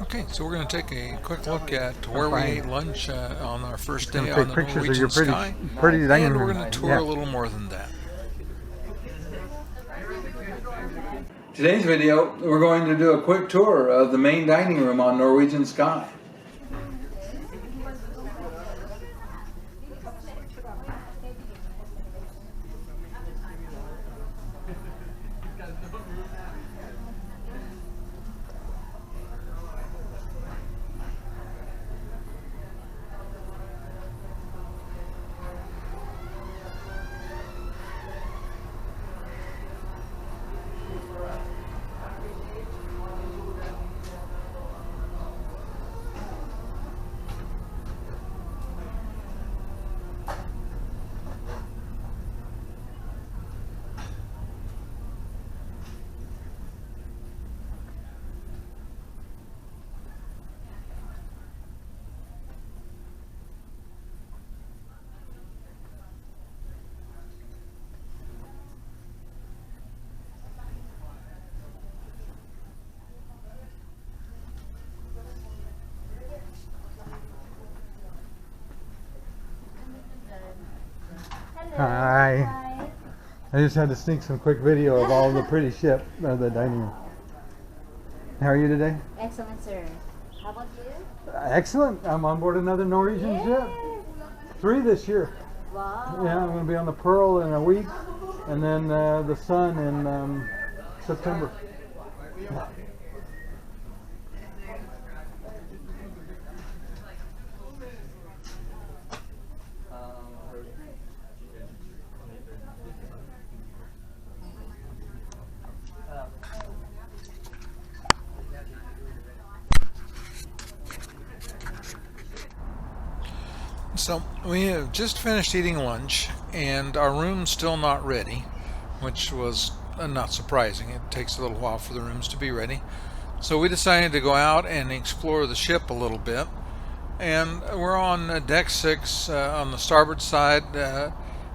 Okay, so we're going to take a quick look at where we ate lunch on our first Gonna day on take the pictures of your Norwegian Sky, pretty dining and we're room. going to tour Yeah. a little more than that. Today's video, we're going to do a quick tour of the main dining room on Norwegian Sky. Hi. I just had to sneak some quick video of all the pretty ship of the dining room. How are you today? Excellent, sir. How about you? Excellent. I'm on board another Norwegian ship. 3 this year. Wow. Yeah, I'm going to be on the Pearl in a week, and then the Sun in September. So we have just finished eating lunch, and our room's still not ready, which was not surprising. It takes a little while for the rooms to be ready. So we decided to go out and explore the ship a little bit. And we're on deck 6 on the starboard side,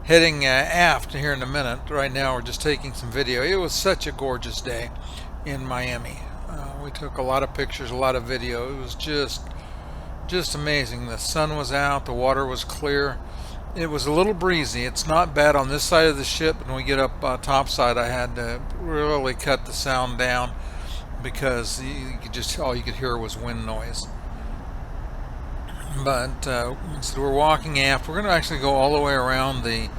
heading aft here in a minute. Right now we're just taking some video. It was such a gorgeous day in Miami. We took a lot of pictures, a lot of video. It was just amazing. The sun was out, the water was clear. It was a little breezy. It's not bad on this side of the ship. When we get up top side, I had to really cut the sound down because you could just all you could hear was wind noise. But so we're walking aft. We're going to actually go all the way around the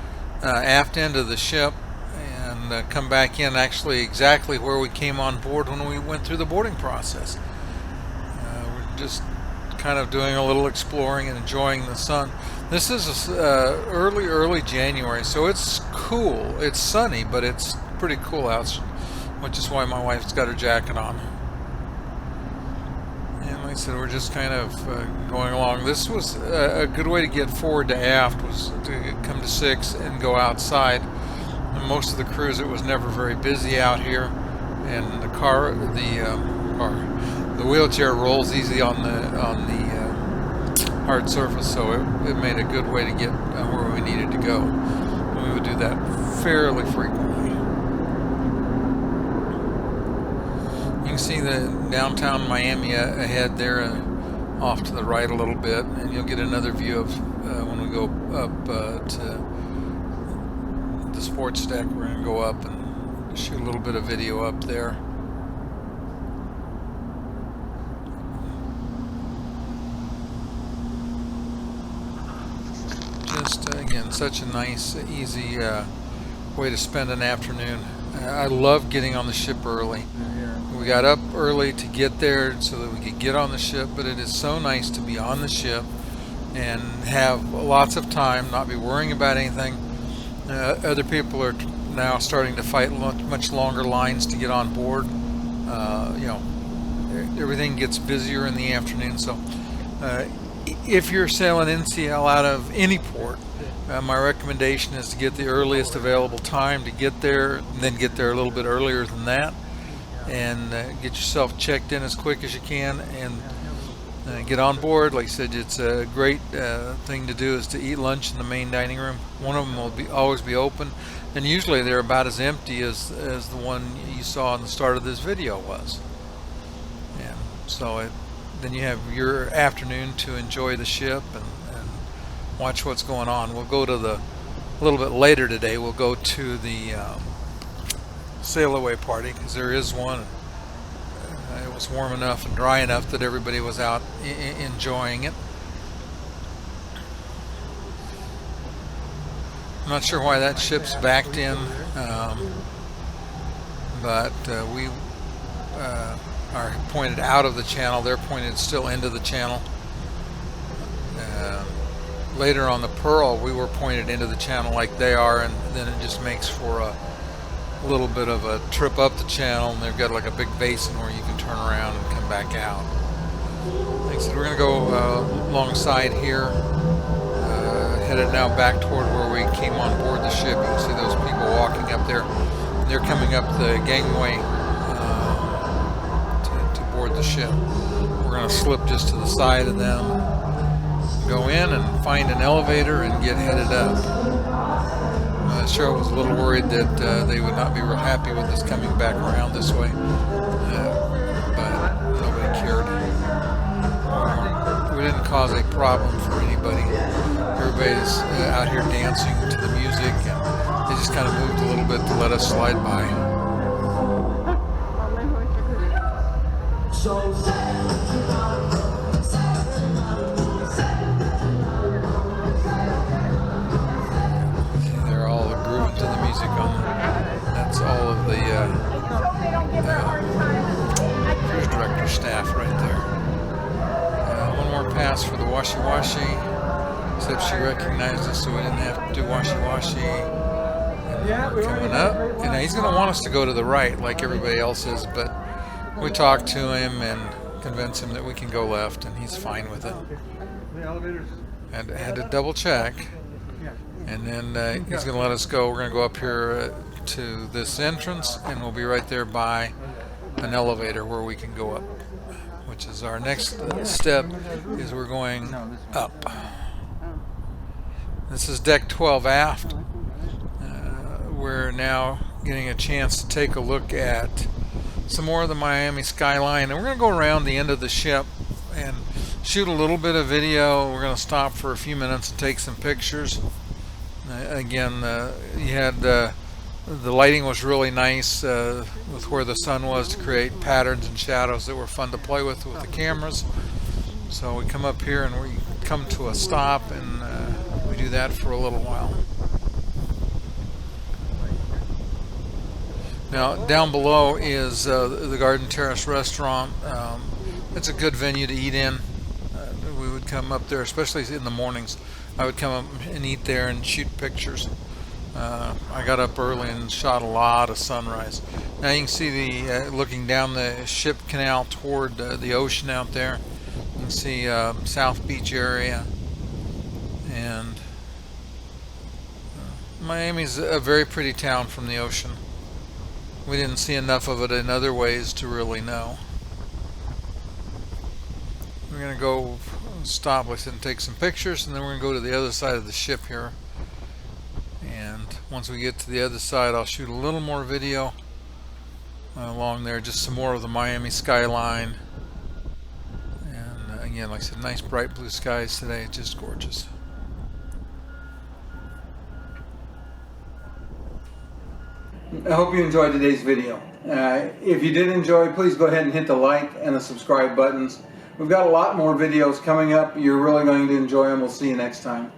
aft end of the ship and come back in actually exactly where we came on board when we went through the boarding process. We're just kind of doing a little exploring and enjoying the sun. This is early January, so it's cool. It's sunny, but it's pretty cool out, which is why my wife's got her jacket on. And like I said, we're just kind of going along. This was a good way to get forward to aft, was to come to 6 and go outside. And most of the cruise, it was never very busy out here, and the wheelchair rolls easy on the hard surface, so it made a good way to get where we needed to go. And we would do that fairly frequently. You can see the downtown Miami ahead there, off to the right a little bit, and you'll get another view of when we go up to the sports deck. We're going to go up and shoot a little bit of video up there. Just again, such a nice, easy way to spend an afternoon. I love getting on the ship early. We got up early to get there so that we could get on the ship, but it is so nice to be on the ship and have lots of time, not be worrying about anything. Other people are now starting to fight much longer lines to get on board. Everything gets busier in the afternoon, so if you're sailing NCL out of any port, my recommendation is to get the earliest available time to get there, and then get there a little bit earlier than that, and get yourself checked in as quick as you can, and get on board. Like I said, it's a great thing to do is to eat lunch in the main dining room. One of them will always be open, and usually they're about as empty as the one you saw in the start of this video was. And so then you have your afternoon to enjoy the ship and watch what's going on. We'll go to a little bit later today. We'll go to the sail away party, because there is one. It was warm enough and dry enough that everybody was out enjoying it. I'm not sure why that ship's backed in, but we are pointed out of the channel. They're pointed still into the channel. Later on the Pearl, we were pointed into the channel like they are, and then it just makes for a little bit of a trip up the channel, and they've got like a big basin where you can turn around and come back out. Like I said, we're going to go alongside here, headed now back toward where we came on board the ship. You can see those people walking up there. They're coming up the gangway to board the ship. We're going to slip just to the side of them, go in and find an elevator and get headed up. Cheryl was a little worried that they would not be real happy with us coming back around this way, but nobody cared. We didn't cause a problem for anybody. Everybody's out here dancing to the music, and they just kind of moved a little bit to let us slide by. That's all of the cruise director staff right there. One more pass for the washi-washi, except she recognized us, so we didn't have to do washi-washi. And we're coming up, and he's going to want us to go to the right like everybody else is, but we talked to him and convinced him that we can go left, and he's fine with it. And had to double check. And then he's going to let us go. We're going to go up here to this entrance, and we'll be right there by an elevator where we can go up, which is our next step, is we're going up. This is deck 12 aft. We're now getting a chance to take a look at some more of the Miami skyline, and we're going to go around the end of the ship and shoot a little bit of video. We're going to stop for a few minutes and take some pictures. Again, you had the lighting was really nice with where the sun was, to create patterns and shadows that were fun to play with the cameras. So we come up here and we come to a stop, and we do that for a little while. Now down below is the Garden Terrace restaurant. It's a good venue to eat in. We would come up there, especially in the mornings. I would come up and eat there and shoot pictures. I got up early and shot a lot of sunrise. Now you can see the looking down the ship canal toward the ocean out there. You can see South Beach area, and Miami's a very pretty town from the ocean. We didn't see enough of it in other ways to really know. We're going to go stop and take some pictures, and then we're going to go to the other side of the ship here. And once we get to the other side, I'll shoot a little more video along there, just some more of the Miami skyline. And again, like I said, nice bright blue skies today, just gorgeous. I hope you enjoyed today's video. If you did enjoy, please go ahead and hit the like and the subscribe buttons. We've got a lot more videos coming up. You're really going to enjoy them. We'll see you next time.